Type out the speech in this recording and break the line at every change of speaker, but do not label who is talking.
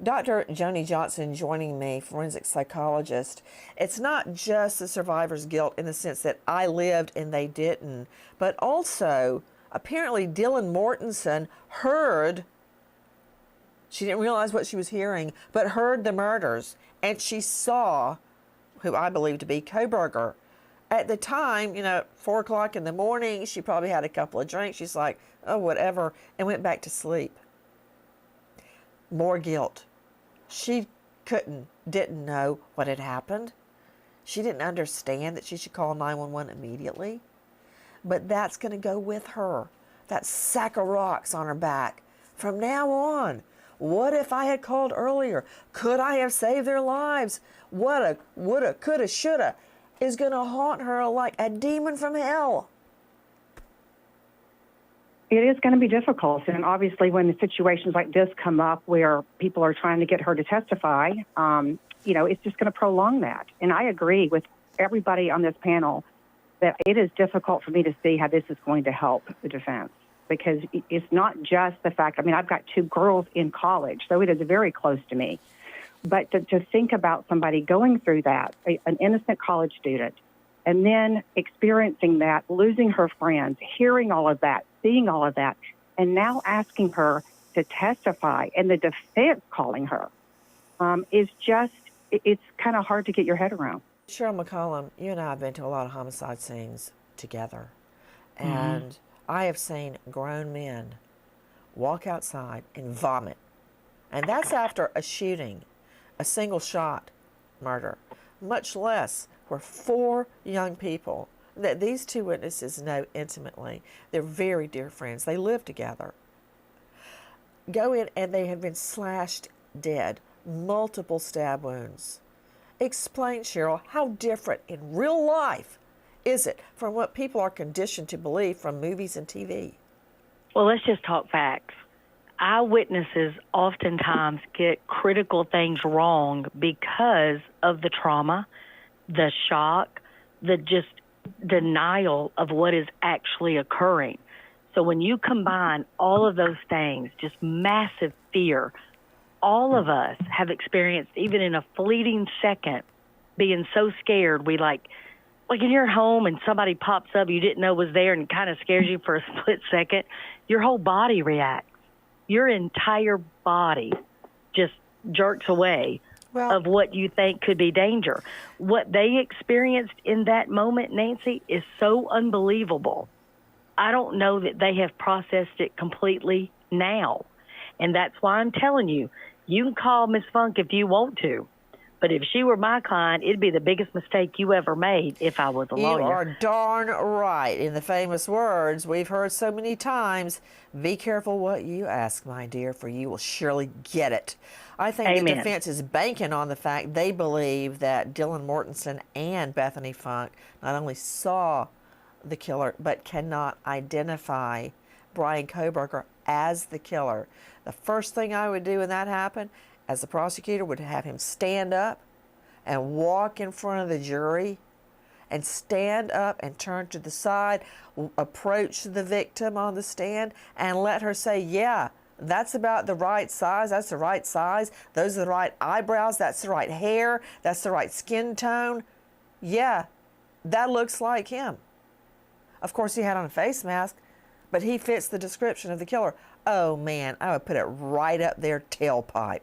Dr. Joni Johnson joining me, forensic psychologist. It's not just the survivor's guilt in the sense that I lived and they didn't, but also apparently Dylan Mortensen heard, she didn't realize what she was hearing, but heard the murders, and she saw who I believe to be Kohberger. At the time, 4 o'clock in the morning, she probably had a couple of drinks. She's like, oh, whatever, and went back to sleep. More guilt. She didn't know what had happened. She didn't understand that she should call 911 immediately. But that's going to go with her. That sack of rocks on her back. From now on, what if I had called earlier? Could I have saved their lives? Woulda, coulda, shoulda is going to haunt her like a demon from hell.
It is going to be difficult, and obviously when the situations like this come up where people are trying to get her to testify, it's just going to prolong that. And I agree with everybody on this panel that it is difficult for me to see how this is going to help the defense, because it's not just the fact, I've got 2 girls in college, so it is very close to me. But to think about somebody going through that, an innocent college student, and then experiencing that, losing her friends, hearing all of that, seeing all of that, and now asking her to testify, and the defense calling her, is just, it's kind of hard to get your head around.
Cheryl McCollum, you and I have been to a lot of homicide scenes together, and I have seen grown men walk outside and vomit, and that's after a shooting, a single shot murder, much less where 4 young people that these 2 witnesses know intimately, they're very dear friends, they live together, go in and they have been slashed dead, multiple stab wounds. Explain, Cheryl, how different in real life is it from what people are conditioned to believe from movies and TV?
Well, let's just talk facts. Eyewitnesses oftentimes get critical things wrong because of the trauma, the shock, the just denial of what is actually occurring. So when you combine all of those things, just massive fear, all of us have experienced, even in a fleeting second, being so scared. We like in your home and somebody pops up you didn't know was there and kind of scares you for a split second, your whole body reacts. Your entire body just jerks away of what you think could be danger. What they experienced in that moment, Nancy, is so unbelievable. I don't know that they have processed it completely now. And that's why I'm telling you, you can call Miss Funk if you want to. But if she were my client, it'd be the biggest mistake you ever made if I was a lawyer.
You are darn right. In the famous words we've heard so many times, be careful what you ask, my dear, for you will surely get it. I think the defense is banking on the fact they believe that Dylan Mortensen and Bethany Funk not only saw the killer, but cannot identify Brian Kohberger as the killer. The first thing I would do when that happened, as the prosecutor, would have him stand up and walk in front of the jury and stand up and turn to the side, approach the victim on the stand and let her say, yeah, that's about the right size, that's the right size, those are the right eyebrows, that's the right hair, that's the right skin tone. Yeah, that looks like him. Of course, he had on a face mask, but he fits the description of the killer. Oh man, I would put it right up their tailpipe.